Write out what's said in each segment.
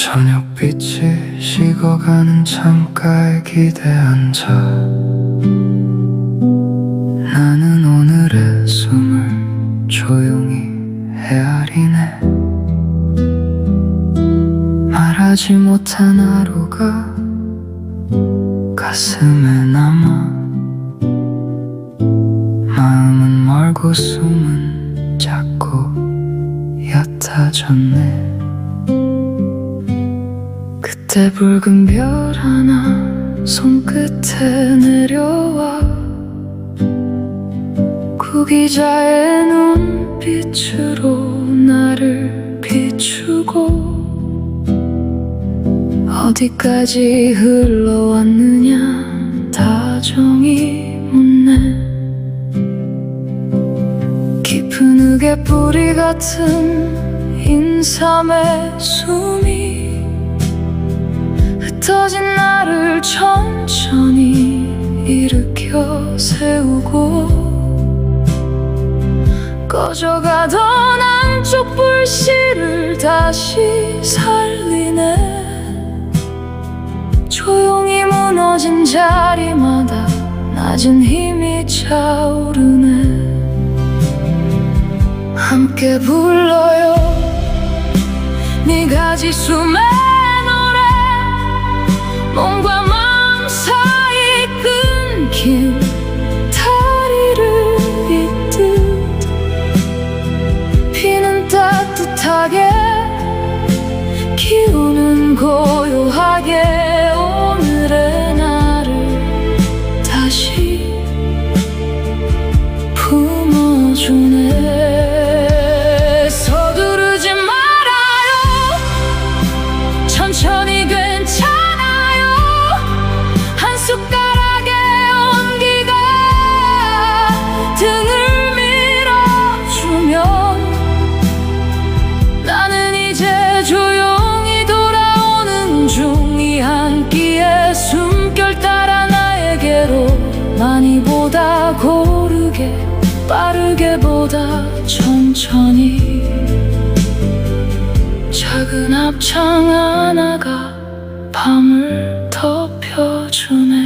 저녁빛이 식어가는 창가에 기대 앉아 나는 오늘의 숨을 조용히 헤아리네. 말하지 못한 하루가 가슴에 남아 마음은 멀고 숨은 자꾸 얕아졌네. 그때 붉은 별 하나 손끝에 내려와 구기자의 눈빛으로 나를 비추고 어디까지 흘러왔느냐 다정히 묻네. 깊은 흙의 뿌리 같은 인삼의 숨이 흩어진 나를 천천히 일으켜 세우고 꺼져가던 한쪽 불씨를 다시 살리네. 조용히 무너진 자리마다 낮은 힘이 차오르네. 함께 불러요 네 가지 숨의 노래. 몸과 마음 사이 끊긴 다리를 잇듯 피는 따뜻하게 기운은 고요하게 오늘의 나를 다시 품어주네. 서두르지 말아요. 천천히 괜찮아요. 한 숟가락의 온기가 등을 밀어주면 나는 이제 조용히 돌아오는 중. 이 한 끼의 숨결 따라 나에게로 많이보다 고르게 빠르게 보다 천천히 작은 합창 하나가 밤을 덮여주네.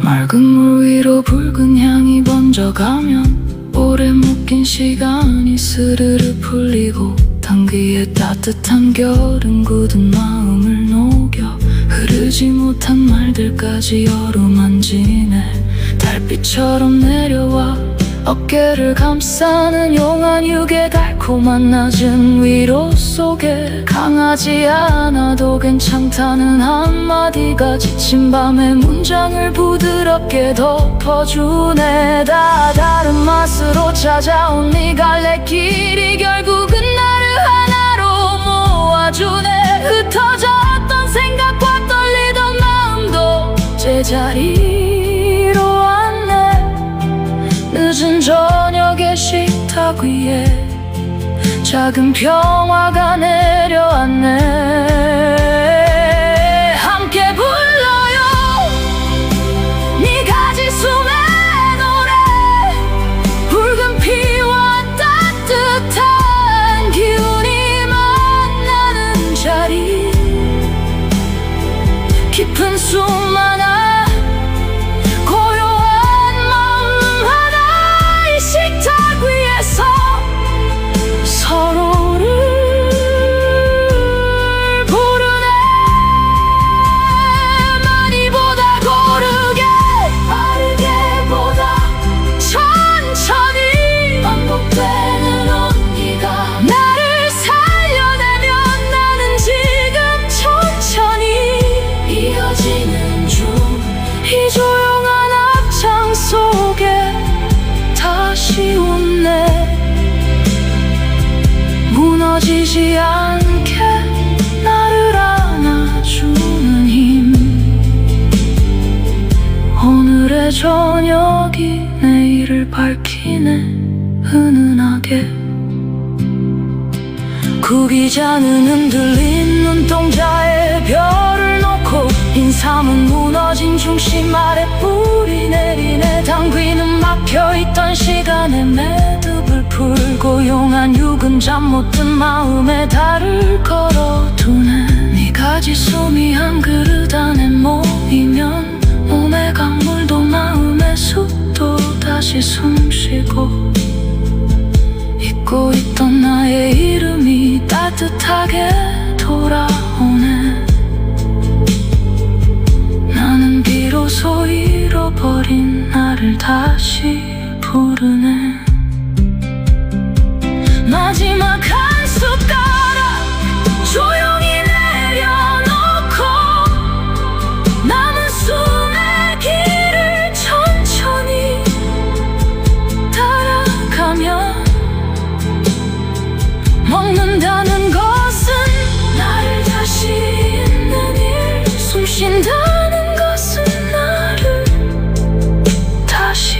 맑은 물 위로 붉은 향이 번져가면 오래 묶인 시간이 스르르 풀리고 당귀의 따뜻한 결은 굳은 마음을 녹여 흐르지 못한 말들까지 어루만지네. 달빛처럼 내려와 어깨를 감싸는 용한 육의 달콤한 낮은 위로 속에 강하지 않아도 괜찮다는 한마디가 지친 밤의 문장을 부드럽게 덮어주네. 다 다른 맛으로 찾아온 네 갈래길이 결국은 나를 하나로 모아주네. 흩어졌던 생각과 떨리던 마음도 제자리로 왔네. 늦은 저녁의 식탁 위에 작은 평화가 내려왔네. 함께 불러요 네 가지 숨의 노래. 붉은 피와 따뜻한 기운이 만나는 자리. 깊은 숨 하나 서로를 부르네. 많이보다 고르게 빠르게 보다 천천히 반복되는 온기가 나를 살려내면 나는 지금 천천히 이어지는 중. 이 조용한 합창 속에 다시 웃네. 무너지지 않게 나를 안아주는 힘. 오늘의 저녁이 내일을 밝히네. 은은하게 구기자는 흔들린 눈동자에 별을 놓고 인삼은 무너진 중심 아래 뿌리 내리네. 당귀는 막혀있던 시간에 매듭을 풀고 용한 유 혹은 잠 못 든 마음에 달을 걸어두네. 네가 지숨이 한 그릇 안에 모이면 몸의 강물도 마음의 숲도 다시 숨쉬고, 잊고 있던 나의 이름이 따뜻하게 돌아오네. 나는 비로소 잃어버린 나를 다시 부르네. 마지막 한 숟가락 조용히 내려놓고 남은 숨의 길을 천천히 따라가며, 먹는다는 것은 나를 다시 잊는 일, 숨 쉰다는 것은 나를 다시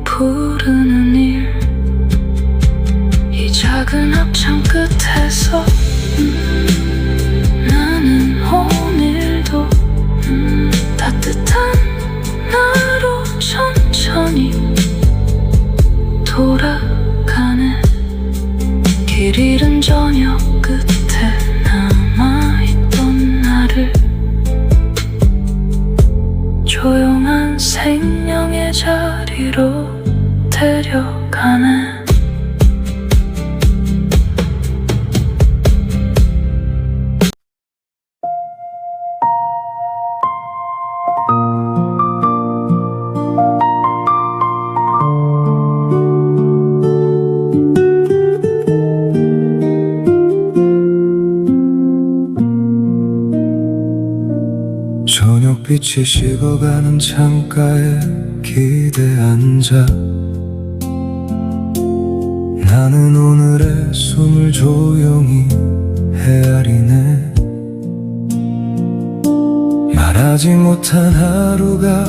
부르는 일. 이 작은 합창 끝에서 나는 오늘도 따뜻한 나로 천천히 돌아가네. 길 잃은 저녁 끝에 남아있던 나를 조용한 생명의 자리로 데려가네. 저녁빛이 식어가는 창가에 기대 앉아 나는 오늘의 숨을 조용히 헤아리네. 말하지 못한 하루가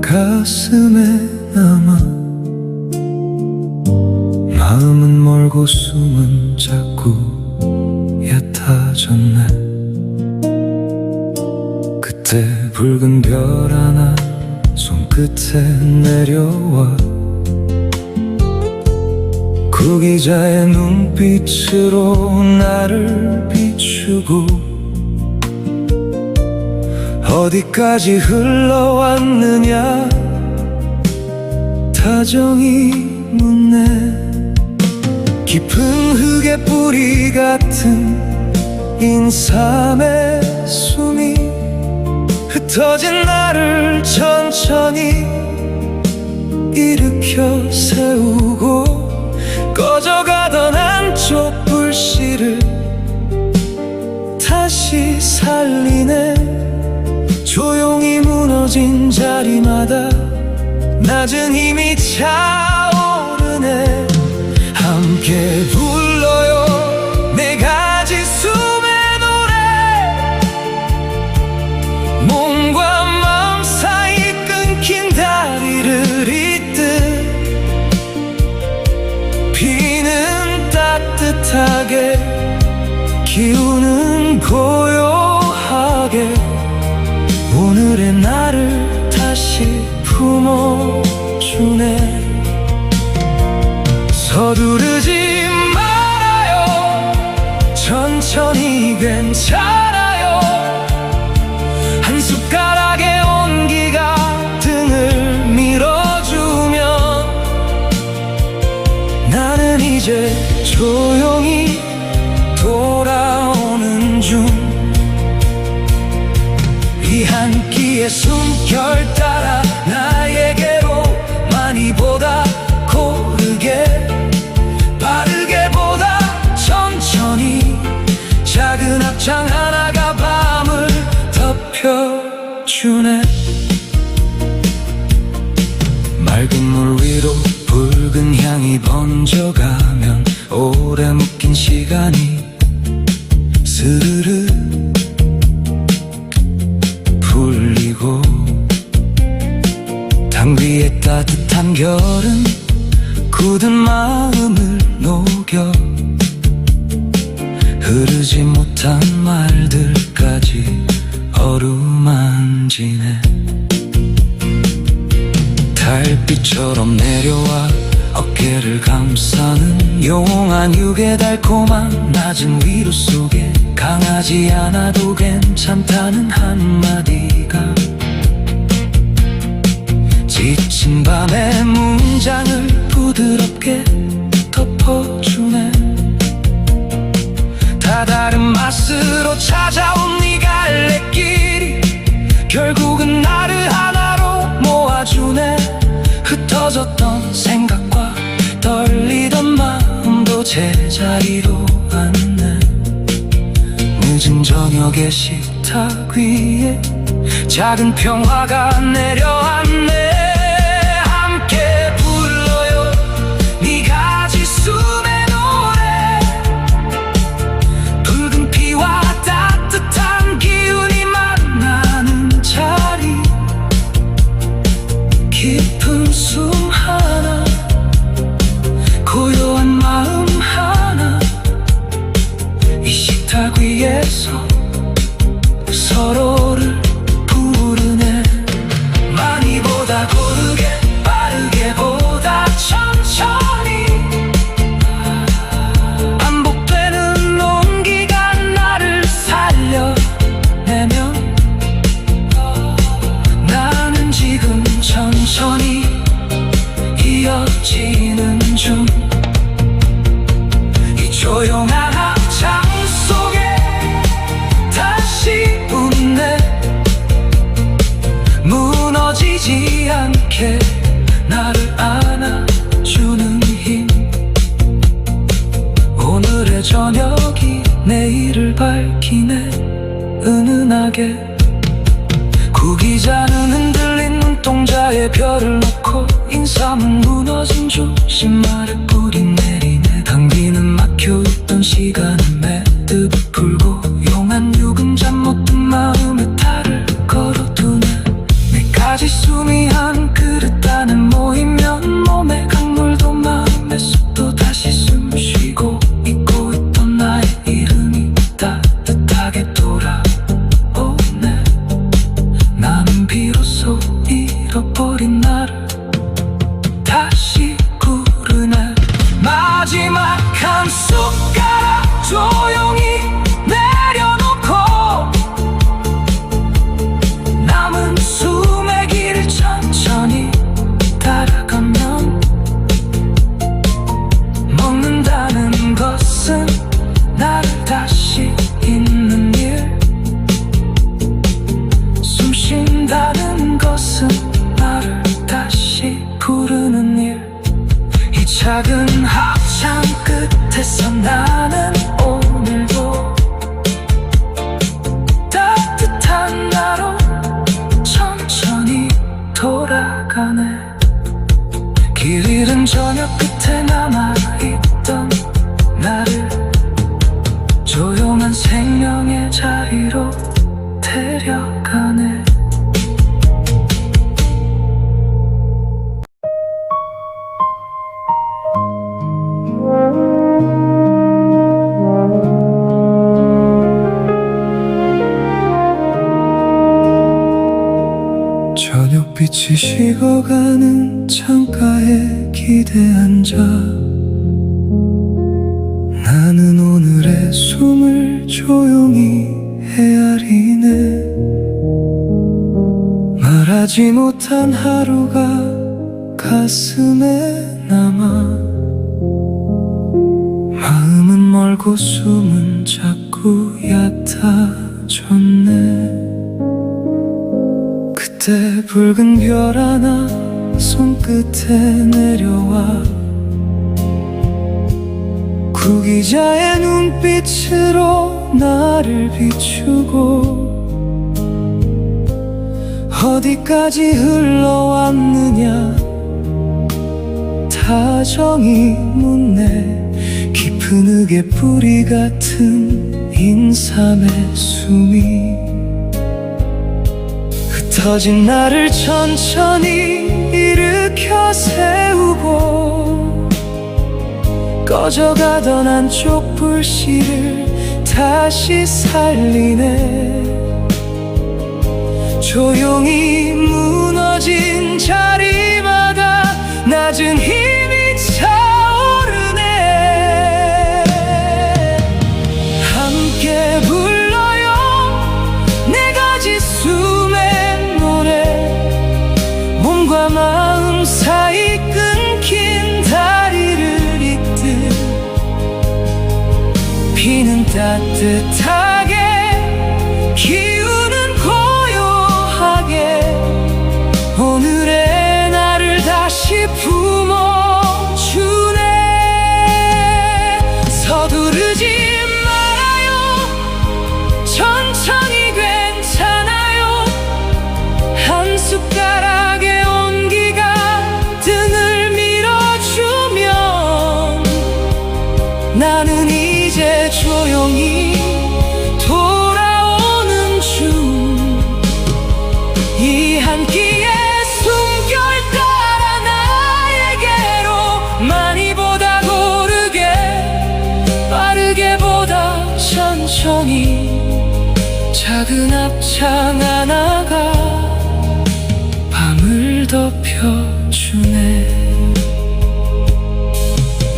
가슴에 남아 마음은 멀고 숨은 자꾸 얕아졌네. 그때 붉은 별 하나 손끝에 내려와 구기자의 눈빛으로 나를 비추고 어디까지 흘러왔느냐 다정히 묻네. 깊은 흙의 뿌리 같은 인삼의 숨이 흩어진 나를 천천히 일으켜 세우고 꺼져가던 한쪽 불씨를 다시 살리네. 조용히 무너진 자리마다 낮은 힘이 차오르네. 함께 불러요 네 가지 숨의 노래. 몸과 마음 사이 끊긴 다리를 잇듯 비는 따뜻하게 기운은 고요하게 오늘의 나를 다시 품어주네. 서두르지 말아요 천천히 괜찮아요. 한 숟가락의 온기가 등을 밀어주면 나는 이제 조용히 돌아오는 중. 이 한 끼의 숨결 따라 나에게로 많이 보다 고르게 빠르게 보다 천천히 작은 합창 하나가 밤을 덮여주네. 맑은 물 위로 붉은 향이 번져가면 오래 묶인 시간이 스르르 풀리고 당 위에 따뜻한 결은 굳은 마음을 녹여 흐르지 못한 말들까지 어루만지네. 달빛처럼 내려와 어깨를 감싸는 용한 육의 달콤한 낮은 위로 속에 강하지 않아도 괜찮다는 한마디가 지친 밤의 문장을 부드럽게 덮어주네. 다 다른 맛으로 찾아온 네 갈래길이 결국은 나를 하나로 모아주네. 흩어졌던 생각과 떨리던 마음도 제자리로 왔네. 늦은 저녁의 식탁 위에 작은 평화가 내려앉네. 함께 불러요 네 가지 숨의 노래. 붉은 피와 따뜻한 기운이 만나는 자리. 깊은 숨 하나, 고요한 마음 하나. 이 식탁 위에서 서로를 부르네. 많이보다 고르게 빠르게 보다 천천히 반복되는 온기가 나를 살려내면 나는 지금 천천히 이어지는 중. 이 조용한 합창 속에 다시 웃네. 무너지지 않게 나를 안아주는 힘. 오늘의 저녁이 내일을 밝히네. 은은하게 구기자는 흔들린 눈동자에 별을 놓고 인삼은 무너진 중심 아래 뿌리 내리네. 당기는 막혀있던 시간은 매듭 풀고 용한 육은 잠 못 든 마음에 탈을 걸어두네. 네 가지 숨이 한 그릇 안에 모이면 몸의 강물도 마음의 숲도 다시 숨 쉬고 잊고 있던 나의 이름이 따뜻하게 돌아오네. 나는 비로소 잃어버린 나를 다시 구르네. 마지막 한 숟가락 조용히 내려놓고 남은 숨의 길을 천천히 따라가면 먹는다는 것은 나를 다시 잊는 일. 숨 쉰다는 것은 나를 다시 부르는 일. 이 작은 합창 끝에서 나는 오늘도 따뜻한 나로 천천히 돌아가네. 길 잃은 저녁 끝에 남아있던 나를 조용한 생명의 자리로 데려가네. 저녁빛이 식어가는 창가에 기대 앉아 나는 오늘의 숨을 조용히 헤아리네. 말하지 못한 하루가 가슴에 남아 마음은 멀고 숨은 자꾸 얕아졌네. 그때 붉은 별 하나 손끝에 내려와 구기자의 눈빛으로 나를 비추고 어디까지 흘러왔느냐 다정히 묻네. 깊은 흙의 뿌리 같은 인삼의 숨이 흩어진 나를 천천히 일으켜 세우고 꺼져가던 한쪽 불씨를 다시 살리네. 조용히 무너진 자리마다 낮은 힘이 따뜻하게 기운은 고요하게 오늘의 나를 다시 품어주네. 서두르지 말아요. 천천히 괜찮아요. 한 숟가락의 온기가 등을 밀어주면 나는 이제 조용히 돌아오는 중. 이 한 끼의 숨결 따라 나에게로 많이 보다 고르게 빠르게 보다 천천히 작은 합창 하나가 밤을 덮여주네.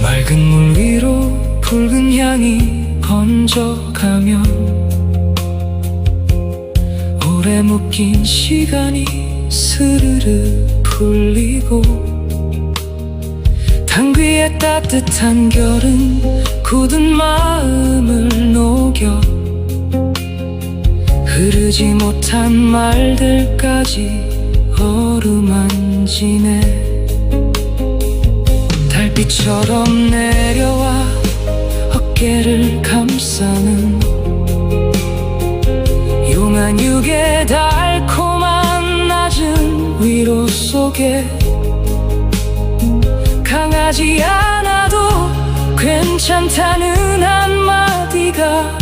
맑은 물 위로 붉은 향이 번져가면 오래 묶인 시간이 스르르 풀리고 당귀의 따뜻한 결은 굳은 마음을 녹여 흐르지 못한 말들까지 어루만지네. 달빛처럼 내려와 어깨를 감싸는 용한 육의 달콤한 낮은 위로 속에 강하지 않아도 괜찮다는 한마디가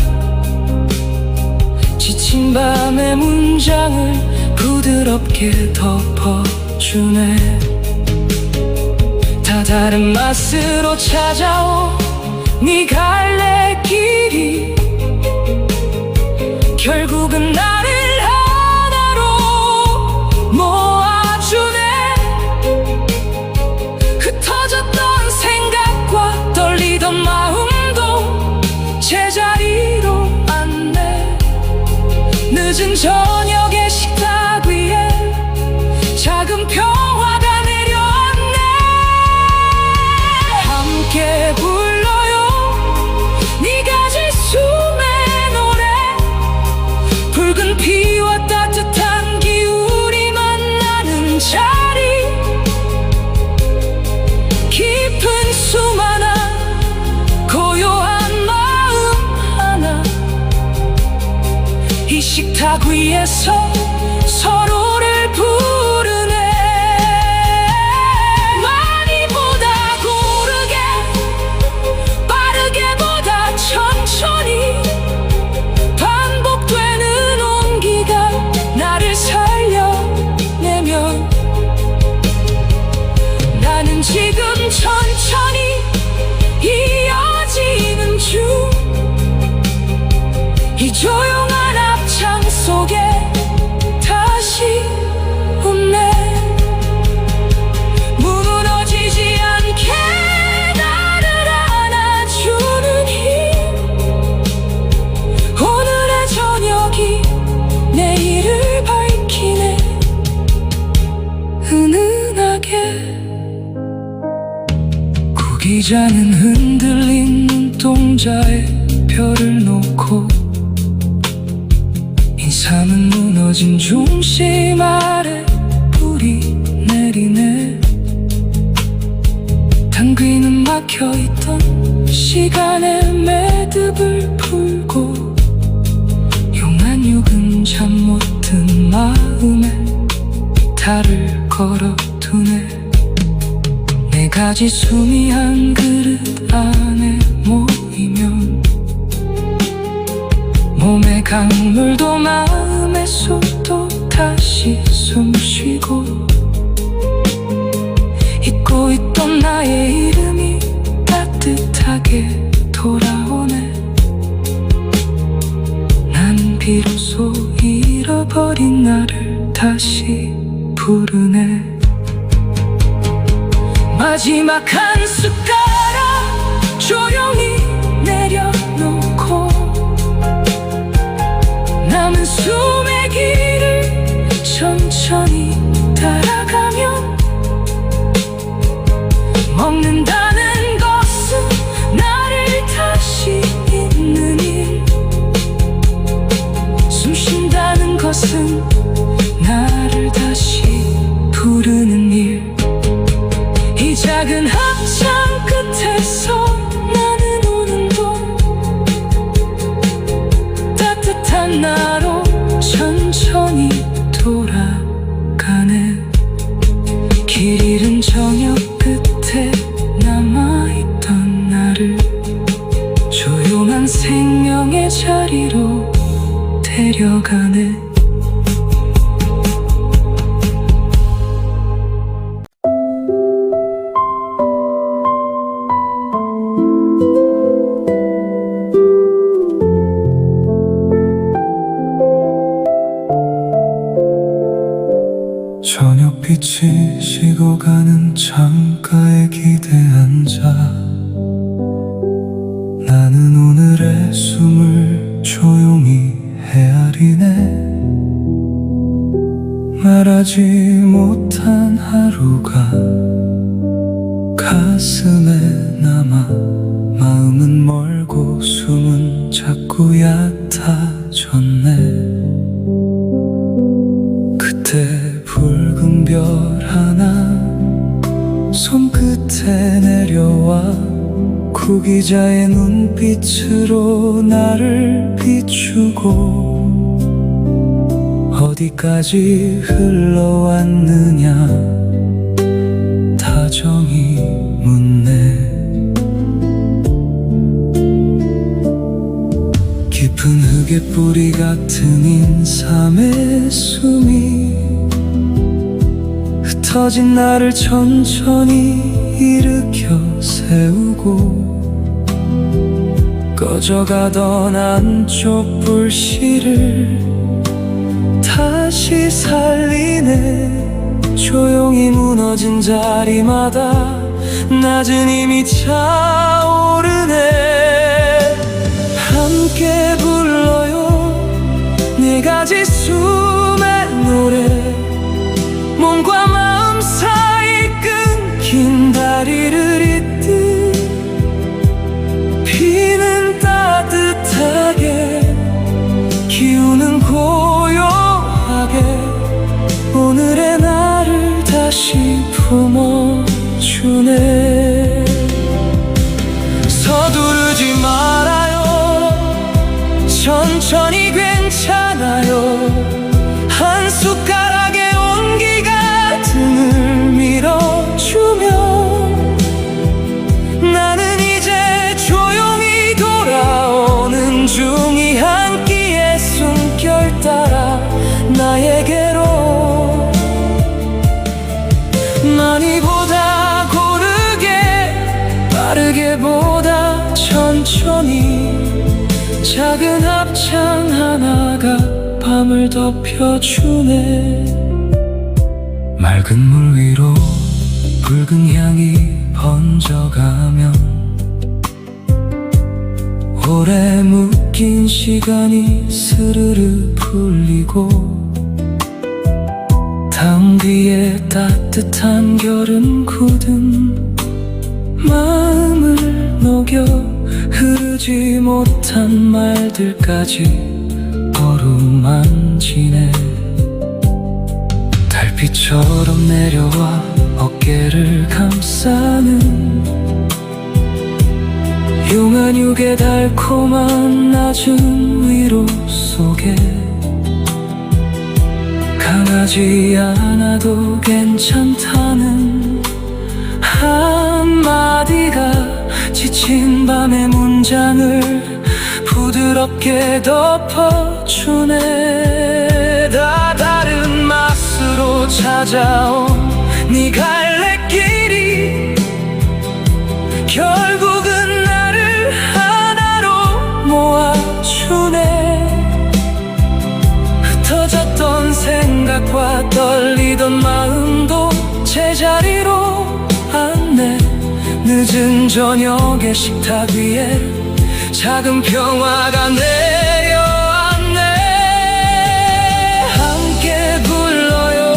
지친 밤의 문장을 부드럽게 덮어주네. 다 다른 맛으로 찾아온 네 갈래길이 결국은 나를 하나로 모아주네. 흩어졌던 생각과 떨리던 마음도 제자리로 안내. 늦은 저녁의 식탁 위에 작은 평화가 내려왔네. 함께 불러요 네 가지 숨의 노래. 붉은 피와 따뜻한 기운이 만나는 자리. 깊은 숨 하나 고요한 마음 하나 이 식탁 위에서 서로를 부르네. 많이 보다 고르게 빠르게 보다 천천히 반복되는 온기가 나를 살려내면 나는 지금 천천히 이어지는 중. 이 조용한 합창 속에 다시 웃네. 무너지지 않게 나를 안아주는 힘. 오늘의 저녁이 내일을 밝히네. 은은하게 구기자는 흔들린 눈동자에 별을 놓고 인삼은 무너진 중심 아래 뿌리 내리네. 당귀는 막혀있던 시간의 매듭을 풀고 용한 육은 잠 못 든 마음에 달을 걸어두네. 네 가지 숨이 한 그릇 안에 모이면 몸의 강물도 마음의 숲도 다시 숨쉬고 잊고 있던 나의 이름이 따뜻하게 돌아오네. 난 비로소 잃어버린 나를 다시 부르네. 마지막 한 숟가락 조용히 내려놓고 남은 숨의 길을 천천히 따라가면 먹는다는 것은 나를 다시 잊는 일. 작은 합창 끝에서 나는 오늘도 따뜻한 나로 천천히 돌아가네. 길 잃은 저녁 끝에 남아있던 나를 조용한 생명의 자리로 데려가네. 저녁빛이 식어가는 창가에 기대 앉아 나는 오늘의 숨을 조용히 헤아리네. 말하지 못한 하루가 가슴에 남아 마음은 멀고 숨은 자꾸 얕아졌네. 그때 붉은 별 하나 손끝에 내려와 구기자의 눈빛으로 나를 비추고 어디까지 흘러왔느냐 다정히 묻네. 깊은 흙의 뿌리 같은 인삼의 숨이 흩어진 나를 천천히 일으켜 세우고 꺼져가던 안쪽 불씨를 다시 살리네. 조용히 무너진 자리마다 낮은 힘이 차오르네. 함께 불러요 네 가지 숨의 노래. 몸과 마음 사이 끊긴 다리를 잇듯 비는 따뜻하게 기운은 고요하게 오늘의 나를 다시 품어주네. 서두르지 말아요 천천히 괜찮아요. 한 숟가락의 온기가 등을 밀어주면 나는 이제 조용히 돌아오는 중이 한 끼의 숨결 따라 나에게로 많이보다 고르게 빠르게보다 천천히 작은 합창 하나가 밤을 덮여주네. 맑은 물 위로 붉은 향이 번져가며 오래 묶인 시간이 스르르 풀리고 당 뒤에 따뜻한 겨름 굳은 마음을 녹여 흐르지 못한 말들까지 어루만지네. 달빛처럼 내려와 어깨를 감싸는 용한육의 달콤한 낮은 위로 속에 강하지 않아도 괜찮다는 한마디가 지친 밤의 문장을 부드럽게 덮어주네. 다 다른 맛으로 찾아온 네 갈래길이 결국은 나를 하나로 모아주네. 흩어졌던 생각과 떨리던 마음도 제자리로 안내. 늦은 저녁의 식탁 위에 작은 평화가 내려왔네. 함께 불러요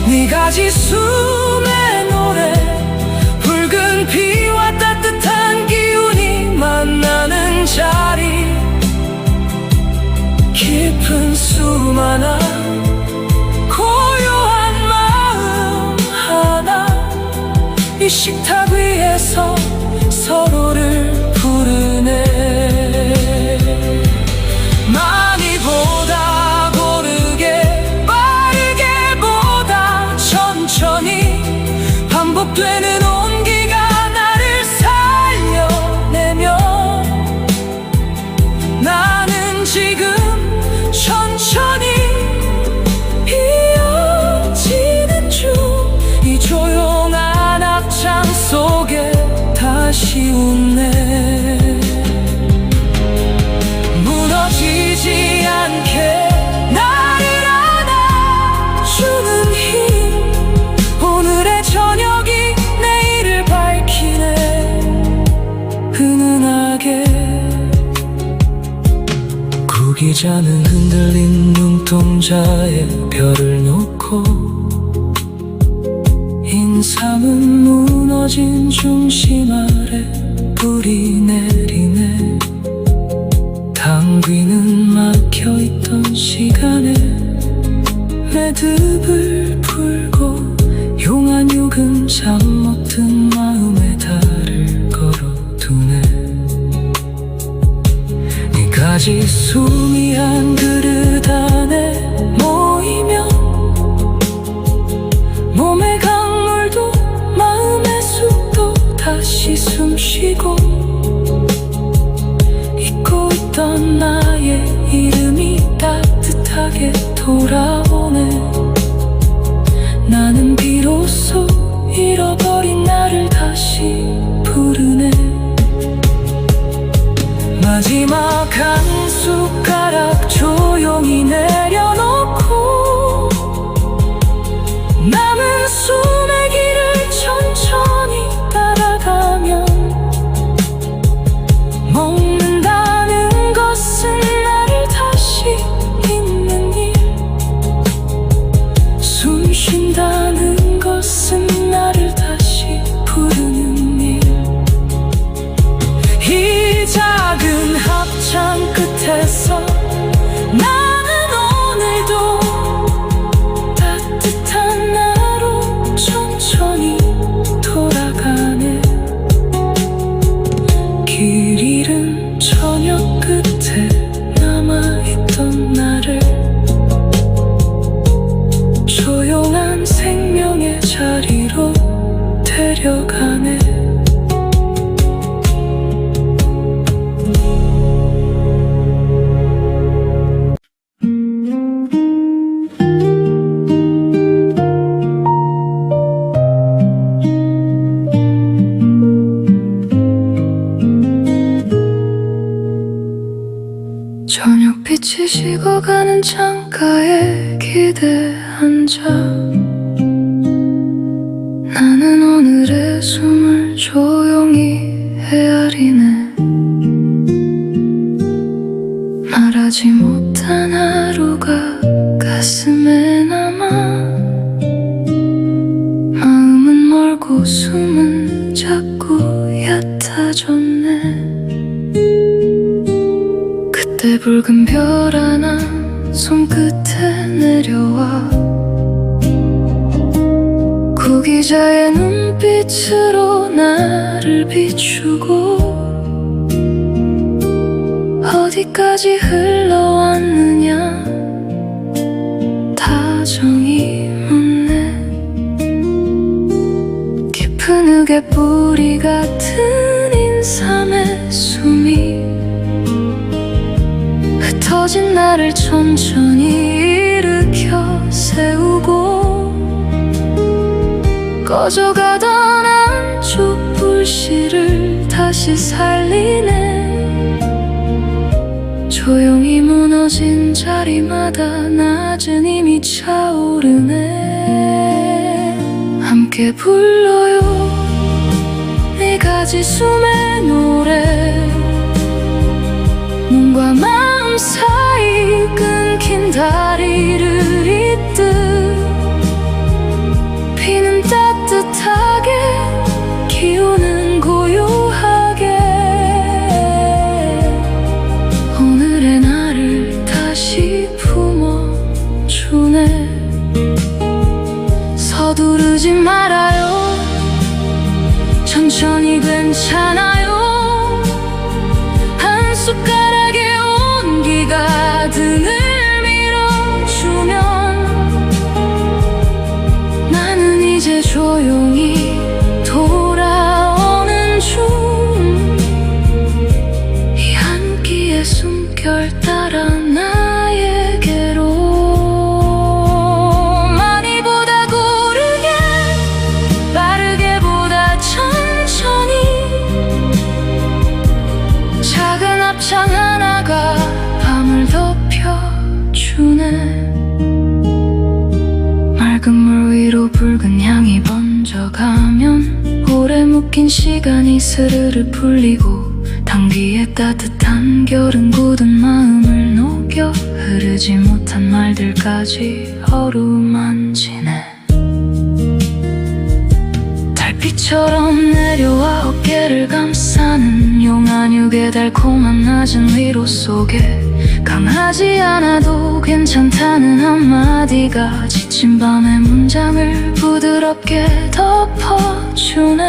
네 가지 숨의 노래. 붉은 피와 따뜻한 기운이 만나는 자리. 깊은 숨 하나 고요한 마음 하나 이 식탁 위에서 서로를 부르네. 많이 보다 고르게, 빠르게 보다 천천히 반복되는 온기가 나를 살려내며 나는 지금 천천히 이어지는 중 이 조용한 앞장 속에 다시 웃네. 무너지지 않게 나를 안아주는 힘, 오늘의 저녁이 내일을 밝히네. 은은하게 구기자는 흔들린 눈동자에 별을 놓고 인삼은 무너진 중심 아래 뿌리 내리네. 당귀는 막혀있던 시간에 매듭을 풀고 용한 욕은 잠 못 든 마음에 달을 걸어두네. 네 가지 숨이 한 그릇 안에 모이며 몸의 강물도 마음의 숲도 다시 숨쉬고 잊고 있던 나의 이름이 따뜻하게 돌아오네. 나는 비로소 잃어버린 나를 다시 부르네. 마지막 한 숟가락 조용히 내려놓고 남은 숨의 길을 천천히 따라가면 먹는다는 것은 나를 다시 잊는 일, 숨 쉰다는 것은 나를 다시 부르는 일. 이 작은 합창 끝에서 나는 오늘도 따뜻한 나로 천천히 돌아가네. 길 잃은 저녁 끝에 남아있던 나를 조용한 생명의 자리로 데려가네. 저녁빛이 식어가는 창가에 기대 앉아 나는 오늘의 숨을 조용히 헤아리네. 말하지 못한 하루가 가슴에 남아 마음은 멀고 숨은 자꾸 얕아졌네. 그때 붉은 별 하나 손끝에 내려와 구기자의 눈빛으로 나를 비추고 어디까지 흘러왔느냐 다정히 묻네. 깊은 흙의 뿌리 같은 인삼의 숨이 흩어진 나를 천천히 일으켜 세우고 꺼져가던 한쪽 불씨를 다시 살리네. 조용히 무너진 자리마다 낮은 힘이 차오르네. 함께 불러요 네 가지 숨의 노래. 눈과 마음 사이 끊긴 다리를 잇듯 피는 따뜻하게 기운은 고요하게 오늘의 나를 다시 품어주네. 서두르지 말아요 천천히 괜찮아요. 한 숟가락의 온기가 등을 밀어주면 나는 이제 조용히 돌아오는 중. 이 한끼의 숨결 따라 나에게로 많이 보다 고르게 빠르게 보다 천천히 작은 합창 하나가 밤을 덮여주네. 맑은 물 위로 붉은 향이 번져가면 오래 묶인 시간이 스르르 풀리고 당귀의 따뜻한 결은 굳은 마음을 녹여 흐르지 못한 말들까지 어루만지네. 달빛처럼 내려와 어깨를 감싸는 용한육의 달콤한 낮은 위로 속에 강하지 않아도 괜찮다는 한마디가 지친 밤의 문장을 부드럽게 덮어주네.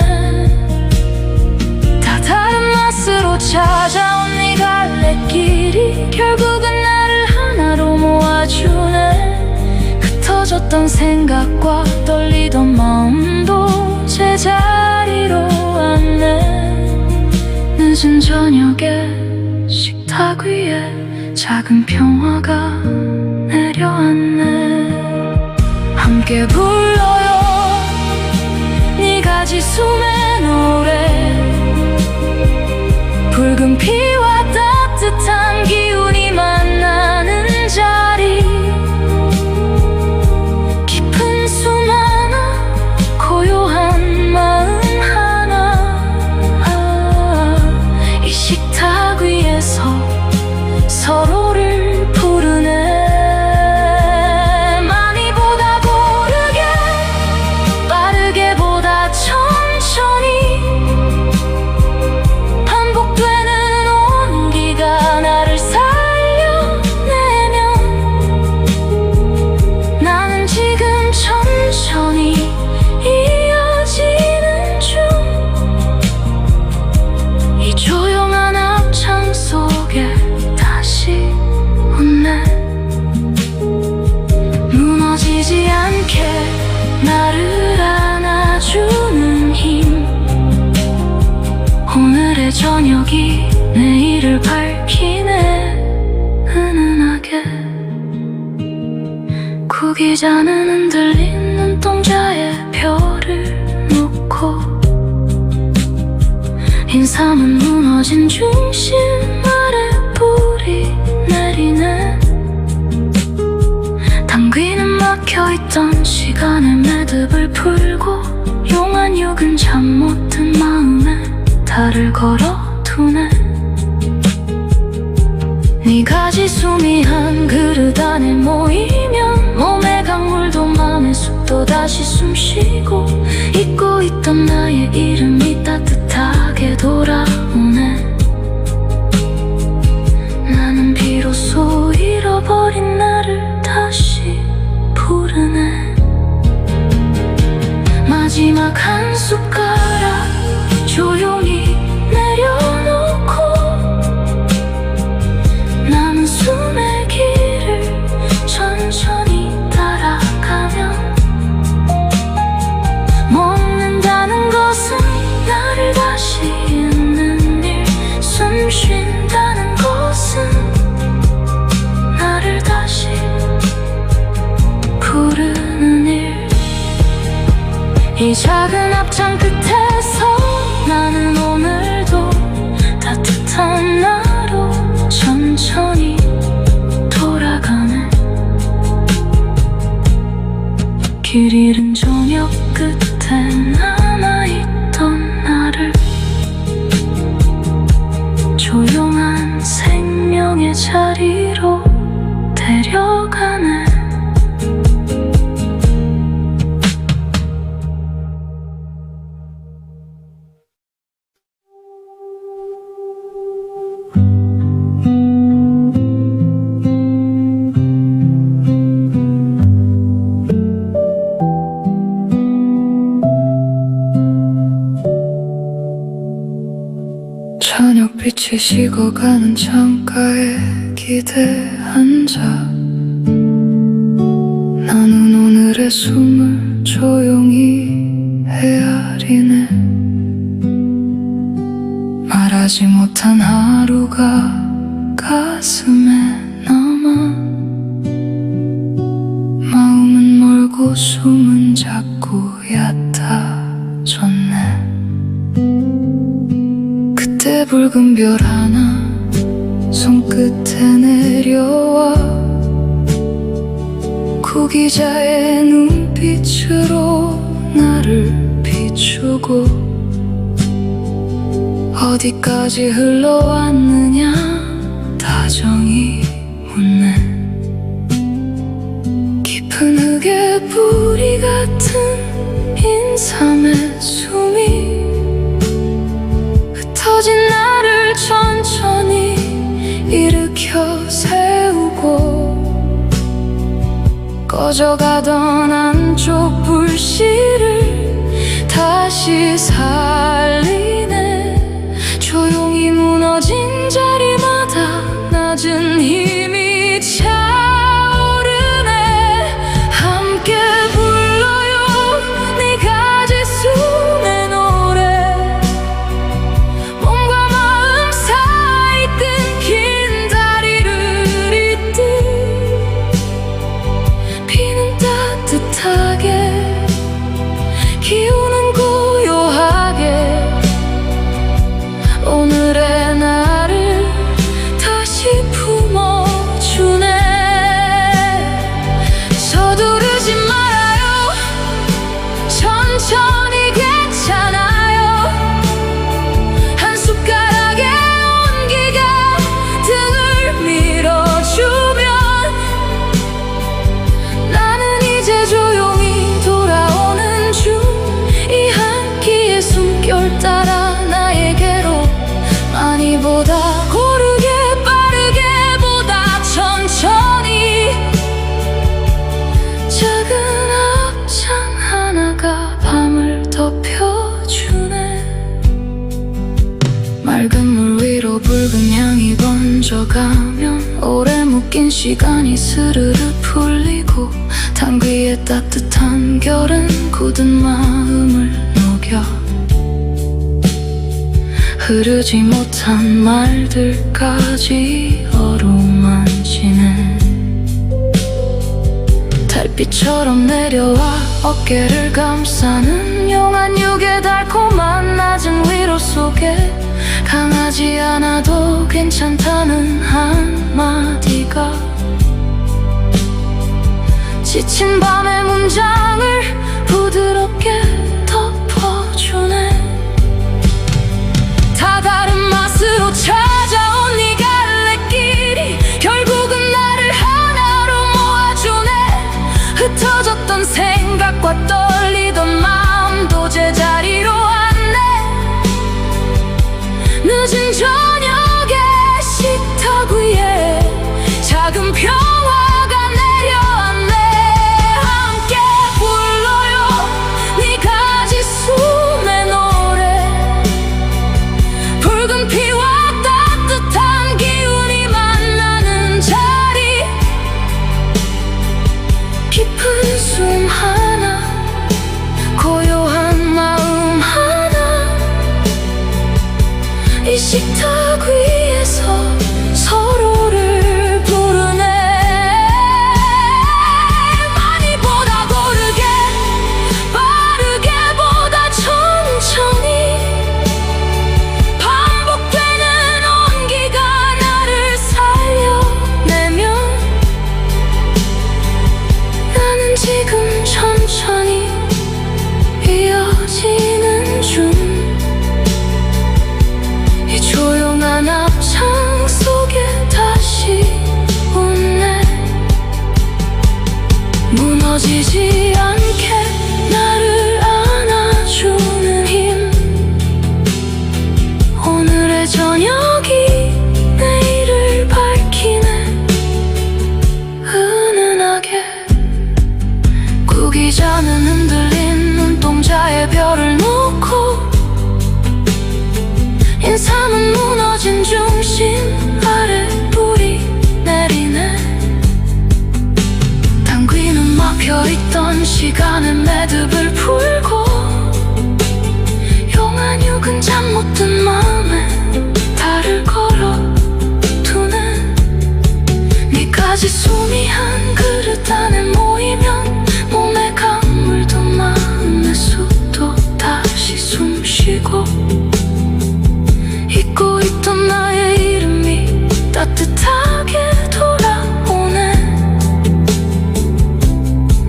다 다른 맛으로 찾아온 네 갈래길이 결국은 나를 하나로 모아주네. 흩어졌던 생각과 떨리던 마음도 제자리로 왔네. 늦은 저녁에 식탁 위에 작은 평화가 내려왔네. 함께 불러요 네 가지 숨의 노래. 붉은 피와 따뜻한 기운이 만나는 자리. 깊은 숨 하나 고요한 마음 하나. 이 식탁 위에서 서로를 부르네. 많이 보다 고르게 빠르게 보다 천천히 반복되는 온기가 나를 살려내면 나는 지금 천천히 이어지는 중. 이 조용한 합창 속에 다시 웃네. 무너지지 않게 나를 안아주는 힘. 오늘의 저녁이 내일을 밝히네. 은은하게 구기지 않은 흔들린 눈동자에 별을 놓고 인삼은 무너진 중심 아래 뿌리 내리네. 당귀는 막혀있던 시간의 매듭을 풀고 용한육은 잠 못 든 마음에 달을 걸어두네. 네 가지 숨이 한 그릇 안에 모이면 몸의 강물도 맘의 숲도 다시 숨쉬고 잊고 있던 나의 이름이 따뜻하게 돌아오네. 나는 비로소 잃어버린 나를 다시 부르네. 마지막 한 숟가락 조용히 내려놓고 남은 숨의 길을 천천히 따라가면 먹는다는 것은 저녁빛이 식어가는 창가에 기대 앉아 나는 오늘의 숨을 조용히 헤아리네. 말하지 못한 하루가 가슴에 남아 마음은 멀고 숨은 자꾸 얕아졌네. 그때 붉은 별 하나 손끝에 내려와 구기자의 눈빛으로 나를 비추고 어디까지 흘러왔느냐 다정히 묻네. 깊은 흙에 뿌리 같은 인삼의 숨이 흩어진 나를 천천히 일으켜 세우고 꺼져가던 한쪽 불씨를 다시 살리네. 조용히 무너진 자리마다 낮은 힘이 차오르네. 함께 불러요 네 가지 숨의 노래. 몸과 마음 사이 끊긴 다리를 잇듯 비는 따뜻하게 기운은 고요하게 오늘의 나를 다시 품어주네. 서두르지 말아요. 천천히 괜찮아요. 한 숟가락의 온기가 등을 밀어주면 나는 이제 조용히 돌아오는 중. 이 한 끼의 숨결 따라 나에게로 많이보다 고르게 빠르게 보다 천천히 작은 앞장 하나가 밤을 덮여주네. 맑은 물 위로 붉은 향이 번져가면 오래 묶인 시간이 스르르 풀리고 당귀의 따뜻한 결은 굳은 마음을 녹여 흐르지 못한 말들까지 어루만지네. 달빛처럼 내려와 어깨를 감싸는 용한 육의 달콤한 낮은 위로 속에 강하지 않아도 괜찮다는 한마디가 지친 밤의 문장을 부드럽게 덮어주네. 다 다른 맛으로 찾아온 네 갈래길이 결국은 나를 하나로 모아주네. 흩어졌던 생각과 떨리던 마음도 제자리로 왔네. 늦은 저녁에 식탁 위에 작은 평화가 내려왔네. 함께 불러요 네 가지 숨의 노래. 붉은 피와 따뜻한 기운이 만나는 자리. 깊은 숨 하나 고요한 마음 하나 이 식탁 맘에 매듭을 풀고 용한 육은 잠 못 든 맘에 달을 걸어두는 네까지 숨이 한 그릇 안에 모이면 몸의 강물도 마음의 숲도 다시 숨쉬고 잊고 있던 나의 이름이 따뜻하게 돌아오네.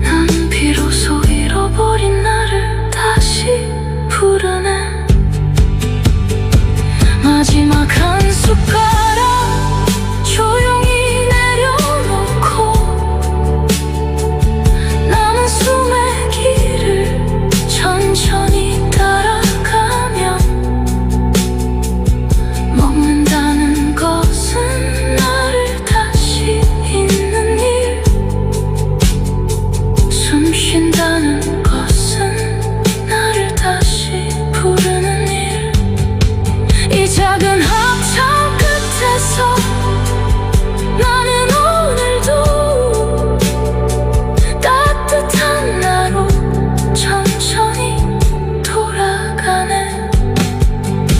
난 비로소 잃어버린 나를 다시 부르네. 마지막 한 숟가락 조용히 내려놓고 남은 숨의 길을 천천히 따라가면 먹는다는 것은 나를 다시 잊는 일, 숨 쉰다는 것은 나를 다시 부르는 일. 이 작은 합창 끝에서 나는 오늘도 따뜻한 나로 천천히 돌아가네.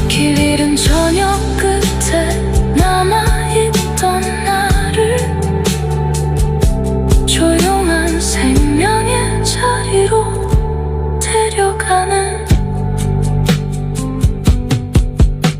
길 잃은 저녁 끝에 남아있던 나를 조용한 생명의 자리로 데려가네.